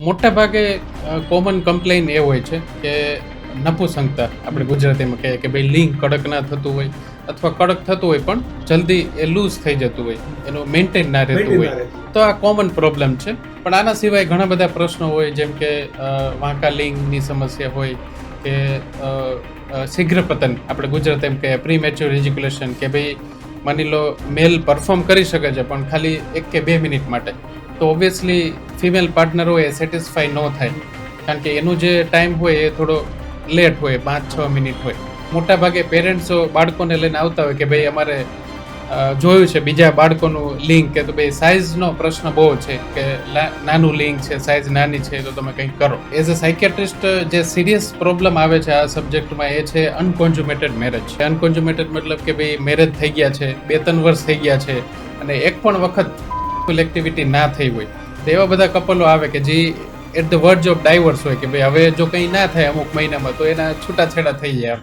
મોટા ભાગે common complain એ હોય છે કે નપુસંગતા આપણે ગુજરાતીમાં કહીએ કે ભાઈ લિંક કડક ના થતું હોય અથવા કડક થતું હોય પણ જલ્દી એ લૂઝ થઈ જતું હોય, એનું મેન્ટેન ના રહેતું હોય, તો આ કોમન પ્રોબ્લેમ છે. પણ આના સિવાય ઘણા બધા પ્રશ્નો હોય, જેમ કે વાંકા લિંકની સમસ્યા હોય કે શીઘ્ર પતન આપણે ગુજરાતીમાં કહીએ પ્રીમેચ્યોર ઇજ્યુકેશન, કે ભાઈ માની લો મેલ પરફોર્મ કરી શકે છે પણ ખાલી 1 કે 2 મિનિટ માટે, તો ઓબ્વિયસલી ફિમેલ પાર્ટનર હોય એ સેટિસ્ફાઈ ન થાય, કારણ કે એનું જે ટાઈમ હોય એ થોડો લેટ હોય, 5-6 મિનિટ હોય. મોટા ભાગે પેરેન્ટ્સો બાળકોને લઈને આવતા હોય કે ભાઈ અમારે જોયું છે બીજા બાળકોનું લિંક, કે તો ભાઈ સાઇઝનો પ્રશ્ન બહુ છે કે નાનું લિંક છે, સાઇઝ નાની છે, તો તમે કંઈક કરો. એઝ અ સાયકેટ્રિસ્ટ જે સિરિયસ પ્રોબ્લેમ આવે છે આ સબ્જેક્ટમાં એ છે અનકોન્ઝ્યુમેટેડ મેરેજ. અનકોન્ઝ્યુમેટેડ મતલબ કે ભાઈ મેરેજ થઈ ગયા છે, 2-3 વર્ષ થઈ ગયા છે અને એક પણ વખત એક્ટિવિટી ના થઈ હોય, તો એવા બધા કપલો આવે કે જે at the verge of divorce હોય કે ભાઈ હવે જો કંઈ ના થાય અમુક મહિનામાં તો એના છૂટાછેડા થઈ જાય.